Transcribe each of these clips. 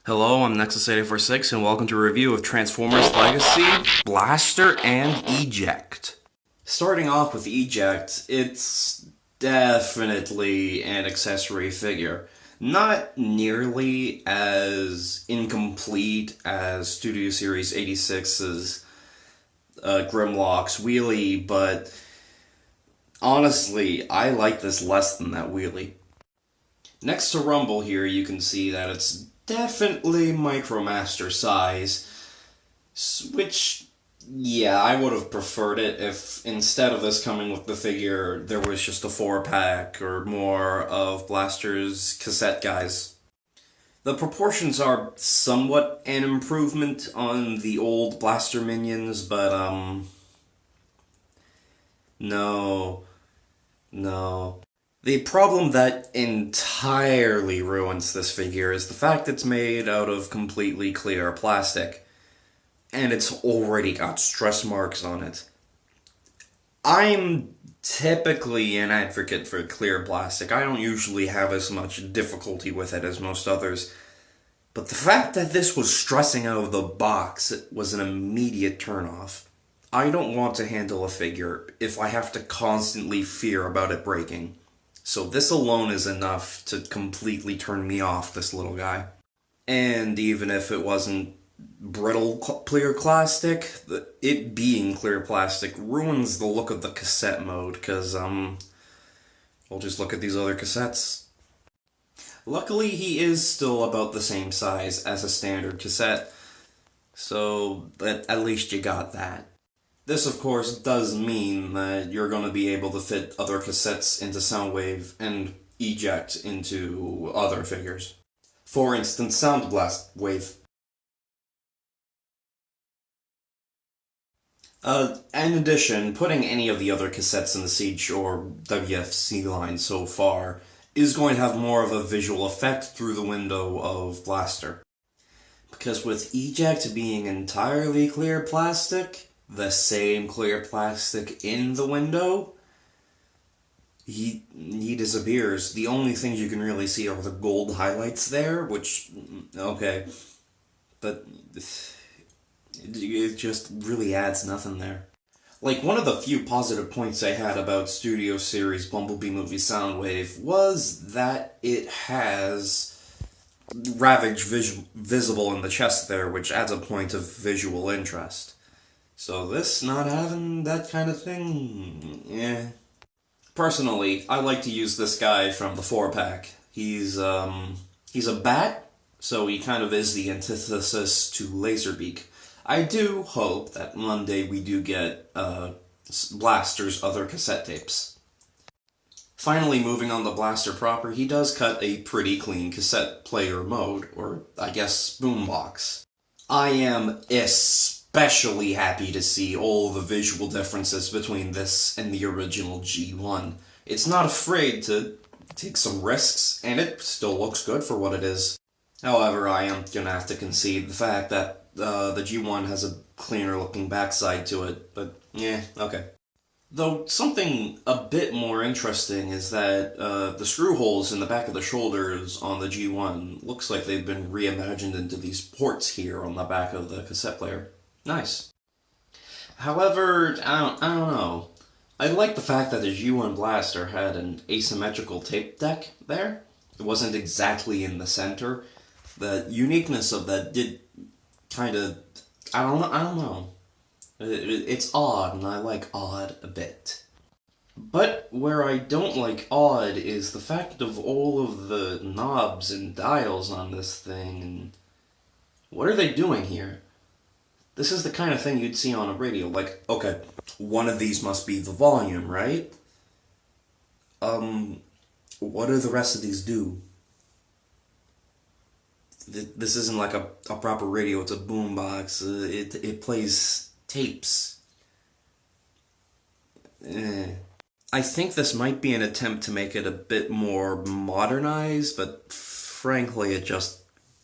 Hello, I'm Nexus8446, and welcome to a review of Transformers Legacy, Blaster, and Eject. Starting off with Eject, it's definitely an accessory figure. Not nearly as incomplete as Studio Series 86's Grimlock's wheelie, but honestly, I like this less than that wheelie. Next to Rumble here, you can see that it's definitely Micromaster size, which, yeah, I would have preferred it if instead of this coming with the figure, there was just a 4-pack or more of Blaster's cassette guys. The proportions are somewhat an improvement on the old Blaster minions, but, no. The problem that entirely ruins this figure is the fact it's made out of completely clear plastic, and it's already got stress marks on it. I'm typically an advocate for clear plastic. I don't usually have as much difficulty with it as most others, but the fact that this was stressing out of the box was an immediate turnoff. I don't want to handle a figure if I have to constantly fear about it breaking. So this alone is enough to completely turn me off this little guy. And even if it wasn't brittle clear plastic, it being clear plastic ruins the look of the cassette mode, because, we'll just look at these other cassettes. Luckily, he is still about the same size as a standard cassette, so at least you got that. This, of course, does mean that you're going to be able to fit other cassettes into Soundwave and Eject into other figures. For instance, Sound Blast Wave. In addition, putting any of the other cassettes in the Siege or WFC line so far is going to have more of a visual effect through the window of Blaster. Because with Eject being entirely clear plastic, the same clear plastic in the window, he disappears. The only things you can really see are the gold highlights there, which, okay, but it just really adds nothing there. Like, one of the few positive points I had about Studio Series Bumblebee Movie Soundwave was that it has Ravage visible in the chest there, which adds a point of visual interest. So this not having that kind of thing, yeah. Personally, I like to use this guy from the 4-pack. He's a bat, so he kind of is the antithesis to Laserbeak. I do hope that Monday we do get Blaster's other cassette tapes. Finally, moving on to Blaster proper, he does cut a pretty clean cassette player mode, or I guess boombox. I am especially happy to see all the visual differences between this and the original G1. It's not afraid to take some risks, and it still looks good for what it is. However, I am gonna have to concede the fact that the G1 has a cleaner looking backside to it, but yeah, okay. Though something a bit more interesting is that the screw holes in the back of the shoulders on the G1 looks like they've been reimagined into these ports here on the back of the cassette player. Nice. However, I don't know. I like the fact that the G1 Blaster had an asymmetrical tape deck there. It wasn't exactly in the center. The uniqueness of that did kind of, I don't know. It's odd, and I like odd a bit. But where I don't like odd is the fact of all of the knobs and dials on this thing, and what are they doing here? This is the kind of thing you'd see on a radio, like, okay, one of these must be the volume, right? What do the rest of these do? This isn't like a proper radio, it's a boombox. It plays tapes. I think this might be an attempt to make it a bit more modernized, but frankly it just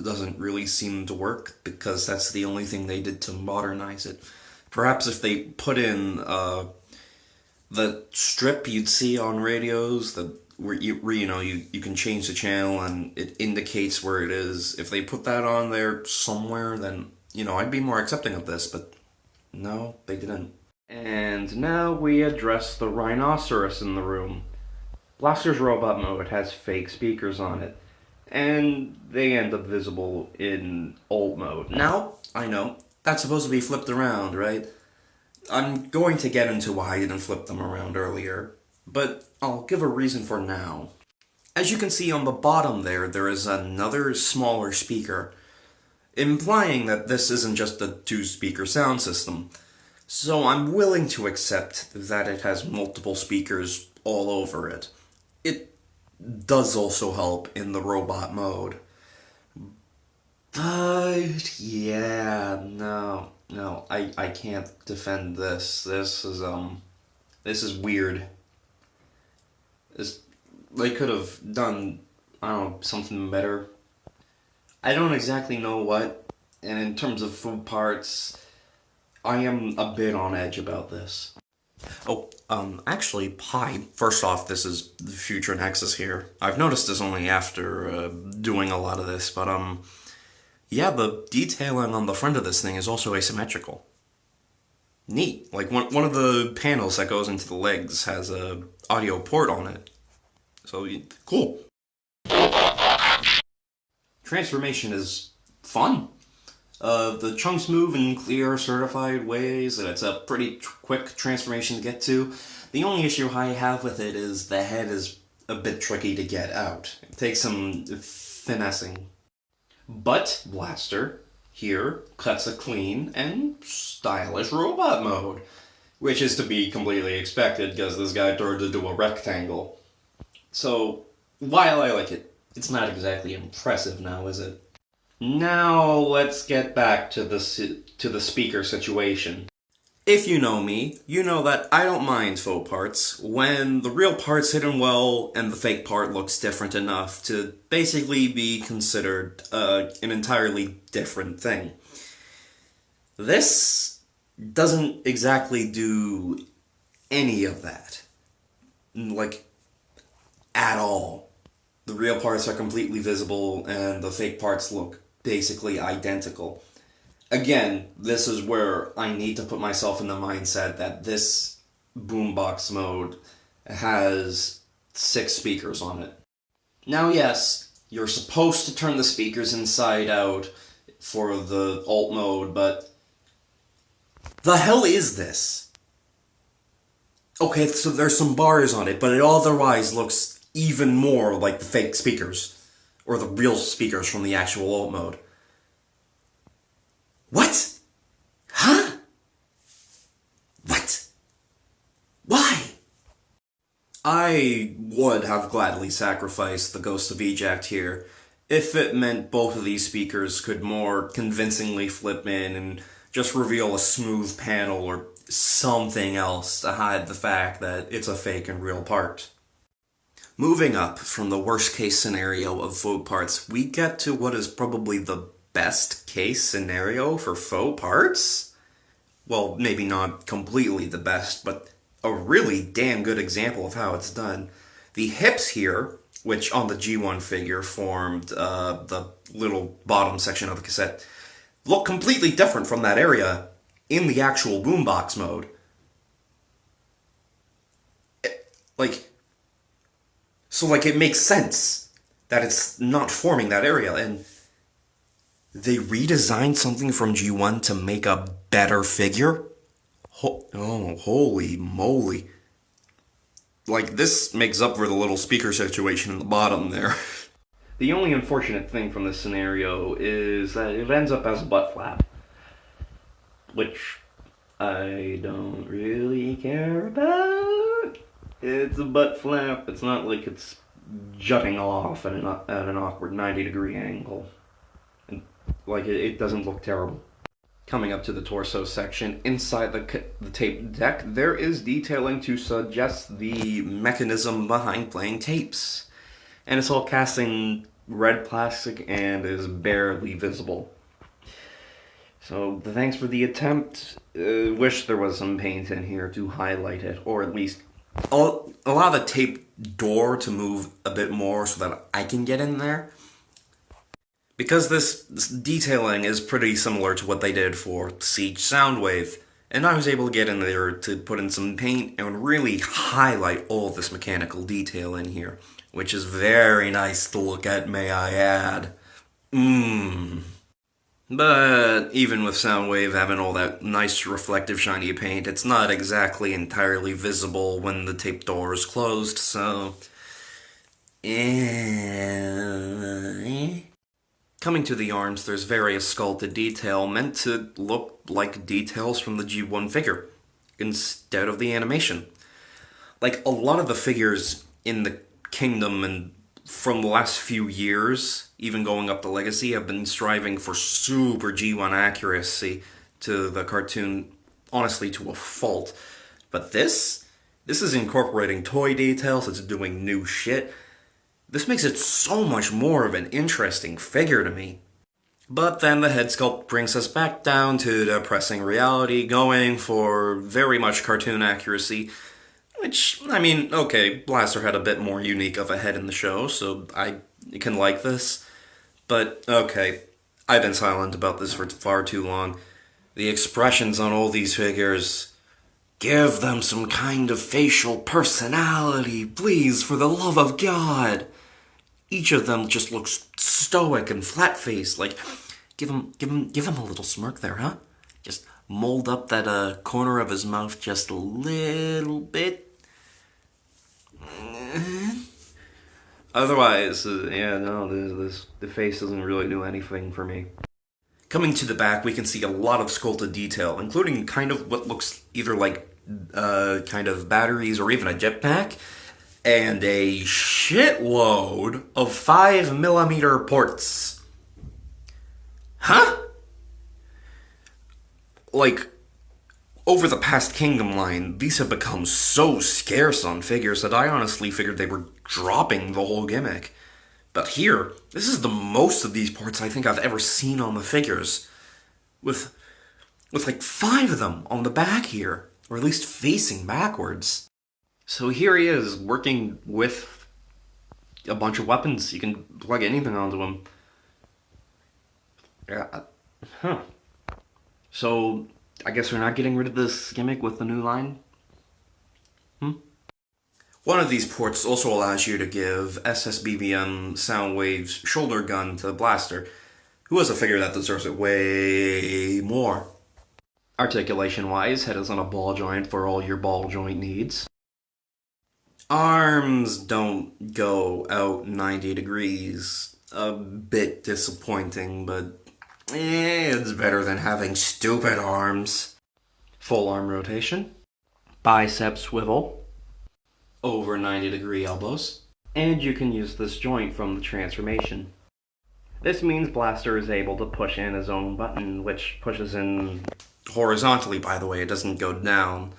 doesn't really seem to work, because that's the only thing they did to modernize it. Perhaps if they put in the strip you'd see on radios, where you can change the channel and it indicates where it is. If they put that on there somewhere, then I'd be more accepting of this, but no, they didn't. And now we address the rhinoceros in the room. Blaster's robot mode has fake speakers on it, and they end up visible in alt mode. Now, I know, that's supposed to be flipped around, right? I'm going to get into why I didn't flip them around earlier, but I'll give a reason for now. As you can see on the bottom there is another smaller speaker, implying that this isn't just a two-speaker sound system. So I'm willing to accept that it has multiple speakers all over it. It does also help in the robot mode. But yeah, no, I can't defend this. This is weird. They could have done, I don't know, something better. I don't exactly know what, and in terms of food parts, I am a bit on edge about this. Oh, actually, hi. First off, this is the Future Nexus here. I've noticed this only after doing a lot of this, but yeah, the detailing on the front of this thing is also asymmetrical. Neat. Like, one of the panels that goes into the legs has a audio port on it. So, cool. Transformation is fun. The chunks move in clear, certified ways, and it's a pretty quick transformation to get to. The only issue I have with it is the head is a bit tricky to get out. It takes some finessing. But Blaster, here, cuts a clean and stylish robot mode, which is to be completely expected because this guy turned into a rectangle. So, while I like it, it's not exactly impressive now, is it? Now, let's get back to the speaker situation. If you know me, you know that I don't mind faux parts when the real part's hidden well and the fake part looks different enough to basically be considered an entirely different thing. This doesn't exactly do any of that. Like, at all. The real parts are completely visible and the fake parts look basically identical. Again, this is where I need to put myself in the mindset that this boombox mode has 6 speakers on it. Now yes, you're supposed to turn the speakers inside out for the alt mode, but the hell is this? Okay, so there's some bars on it, but it otherwise looks even more like the fake speakers, or the real speakers from the actual alt mode. What? Huh? What? Why? I would have gladly sacrificed the Ghost of Eject here if it meant both of these speakers could more convincingly flip in and just reveal a smooth panel or something else to hide the fact that it's a fake and real part. Moving up from the worst case scenario of faux parts, we get to what is probably the best case scenario for faux parts? Well, maybe not completely the best, but a really damn good example of how it's done. The hips here, which on the G1 figure formed the little bottom section of the cassette, look completely different from that area in the actual boombox mode. So it makes sense that it's not forming that area, and they redesigned something from G1 to make a better figure? Oh, holy moly. This makes up for the little speaker situation in the bottom there. The only unfortunate thing from this scenario is that it ends up as a butt flap, which I don't really care about. It's a butt flap. It's not like it's jutting off at an awkward 90-degree angle. And, it doesn't look terrible. Coming up to the torso section, inside the tape deck, there is detailing to suggest the mechanism behind playing tapes. And it's all cast in red plastic and is barely visible. So, thanks for the attempt. Wish there was some paint in here to highlight it, or at least allow the tape door to move a bit more so that I can get in there. Because this detailing is pretty similar to what they did for Siege Soundwave, and I was able to get in there to put in some paint and really highlight all this mechanical detail in here, which is very nice to look at, may I add. But even with Soundwave having all that nice reflective shiny paint, it's not exactly entirely visible when the tape door is closed, so... Coming to the arms, there's various sculpted detail meant to look like details from the G1 figure, instead of the animation. Like, a lot of the figures in the Kingdom and from the last few years, even going up to Legacy, have been striving for super G1 accuracy to the cartoon, honestly, to a fault. But this is incorporating toy details, it's doing new shit. This makes it so much more of an interesting figure to me. But then the head sculpt brings us back down to depressing reality, going for very much cartoon accuracy, which, I mean, okay, Blaster had a bit more unique of a head in the show, so I can like this. But, okay, I've been silent about this for far too long. The expressions on all these figures... Give them some kind of facial personality, please, for the love of God! Each of them just looks stoic and flat-faced, like, give him a little smirk there, huh? Just mold up that corner of his mouth just a little bit. Otherwise, yeah, no, the face doesn't really do anything for me. Coming to the back, we can see a lot of sculpted detail, including kind of what looks either like kind of batteries or even a jetpack, and a shitload of 5mm ports. Huh? Like, over the past Kingdom line, these have become so scarce on figures that I honestly figured they were dropping the whole gimmick. But here, this is the most of these ports I think I've ever seen on the figures. With like 5 of them on the back here, or at least facing backwards. So here he is, working with a bunch of weapons. You can plug anything onto him. Huh. So, I guess we're not getting rid of this gimmick with the new line? One of these ports also allows you to give SSBBM Soundwave's shoulder gun to Blaster, who is a figure that deserves it way more. Articulation-wise, head is on a ball joint for all your ball joint needs. Arms don't go out 90 degrees. A bit disappointing, but it's better than having stupid arms. Full arm rotation. Bicep swivel. Over 90-degree elbows. And you can use this joint from the transformation. This means Blaster is able to push in his own button, which pushes in horizontally, by the way, it doesn't go down.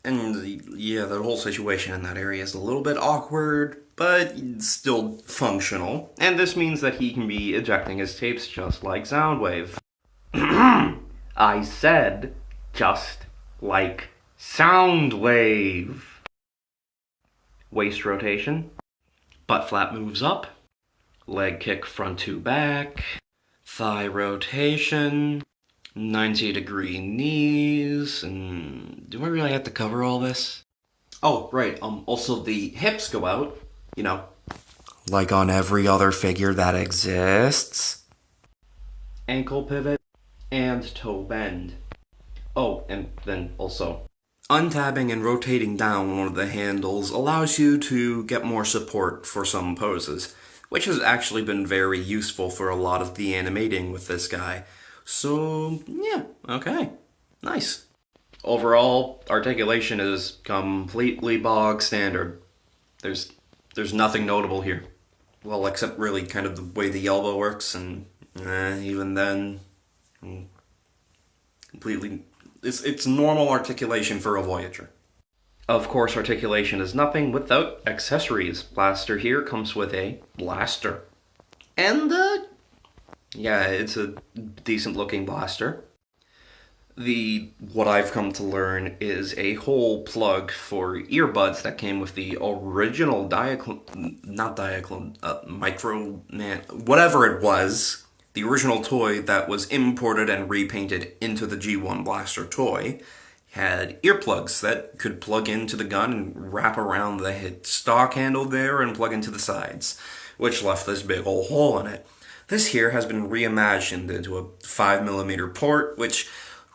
And yeah, the whole situation in that area is a little bit awkward, but still functional. And this means that he can be ejecting his tapes just like Soundwave. I said, just like Soundwave. Waist rotation. Butt flap moves up. Leg kick front to back. Thigh rotation. 90-degree knees, and do I really have to cover all this? Oh, right, also the hips go out, you know, like on every other figure that exists. Ankle pivot, and toe bend. Oh, and then also, untabbing and rotating down one of the handles allows you to get more support for some poses, which has actually been very useful for a lot of the animating with this guy. So, yeah, okay, nice. Overall, articulation is completely bog standard. There's nothing notable here. Well, except really kind of the way the elbow works, and even then, completely, it's normal articulation for a Voyager. Of course, articulation is nothing without accessories. Blaster here comes with a blaster. And, yeah, it's a decent looking blaster. What I've come to learn is a whole plug for earbuds that came with the original Micro Man, whatever it was, the original toy that was imported and repainted into the G1 Blaster toy, had earplugs that could plug into the gun and wrap around the stock handle there and plug into the sides, which left this big old hole in it. This here has been reimagined into a 5mm port, which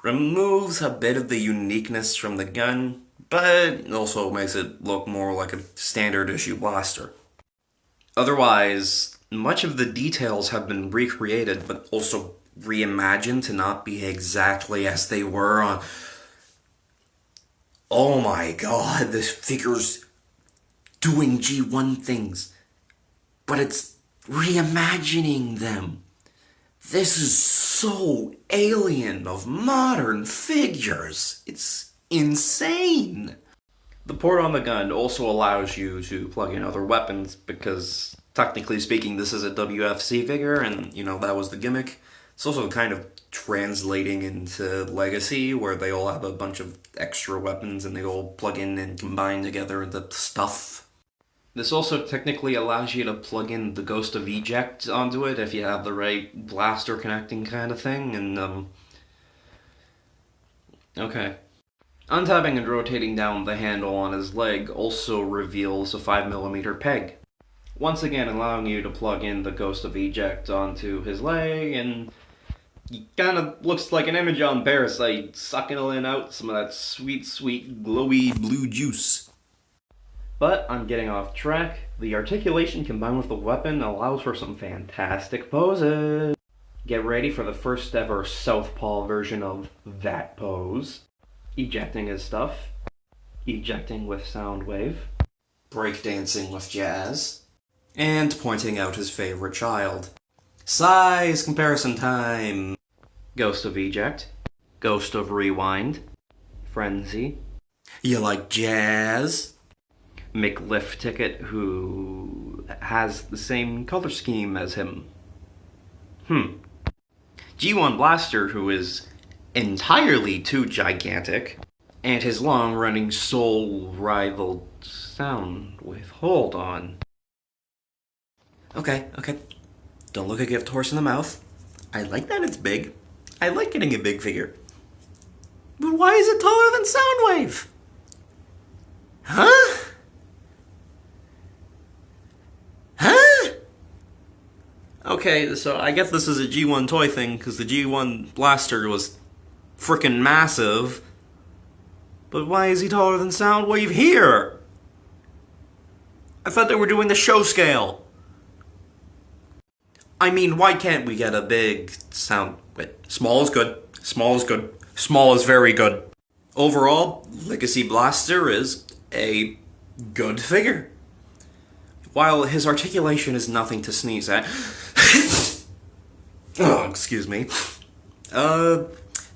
removes a bit of the uniqueness from the gun, but also makes it look more like a standard issue blaster. Otherwise, much of the details have been recreated, but also reimagined to not be exactly as they were on... Oh my god, this figure's doing G1 things, but it's reimagining them. This is so alien of modern figures. It's insane. The port on the gun also allows you to plug in other weapons because, technically speaking, this is a WFC figure and, that was the gimmick. It's also kind of translating into Legacy where they all have a bunch of extra weapons and they all plug in and combine together into stuff. This also technically allows you to plug in the Ghost of Eject onto it if you have the right blaster connecting kind of thing, and, okay. Untapping and rotating down the handle on his leg also reveals a 5mm peg. Once again allowing you to plug in the Ghost of Eject onto his leg, and he kind of looks like an image on Parasite, sucking out some of that sweet, sweet, glowy blue juice. But I'm getting off track. The articulation combined with the weapon allows for some fantastic poses. Get ready for the first ever southpaw version of that pose. Ejecting his stuff. Ejecting with Soundwave. Breakdancing with Jazz. And pointing out his favorite child. Size comparison time. Ghost of Eject. Ghost of Rewind. Frenzy. You like jazz? McLift Ticket, who has the same color scheme as him. G1 Blaster, who is entirely too gigantic, and his long-running soul rival Soundwave. Hold on. Okay. Don't look a gift horse in the mouth. I like that it's big. I like getting a big figure. But why is it taller than Soundwave? Huh? Okay, so I guess this is a G1 toy thing, because the G1 Blaster was frickin' massive. But why is he taller than Soundwave here? I thought they were doing the show scale. I mean, why can't we get a big sound... Wait, small is good. Small is good. Small is very good. Overall, Legacy Blaster is a good figure. While his articulation is nothing to sneeze at... oh, excuse me.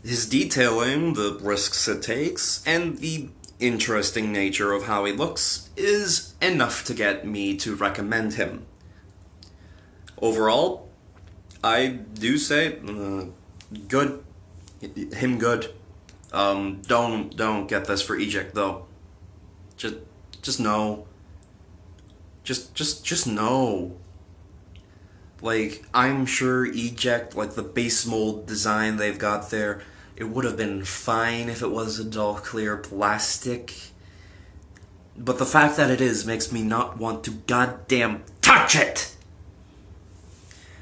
His detailing, the risks it takes, and the interesting nature of how he looks is enough to get me to recommend him. Overall, I do say, good. Him good. Don't get this for Eject, though. Just no. Just no. Like, I'm sure Eject, like the base mold design they've got there, it would have been fine if it was a dull clear plastic. But the fact that it is makes me not want to goddamn touch it!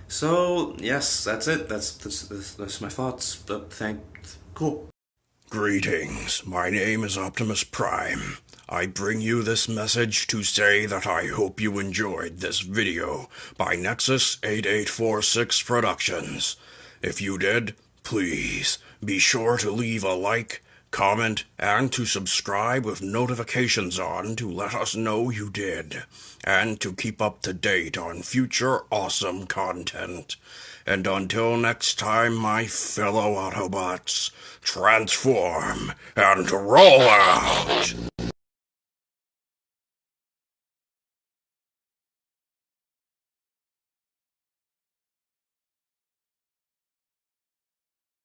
So, yes, that's it. That's my thoughts. Cool. Greetings, my name is Optimus Prime. I bring you this message to say that I hope you enjoyed this video by Nexus 8846 Productions. If you did, please be sure to leave a like, comment, and to subscribe with notifications on to let us know you did, and to keep up to date on future awesome content. And until next time, my fellow Autobots, transform and roll out!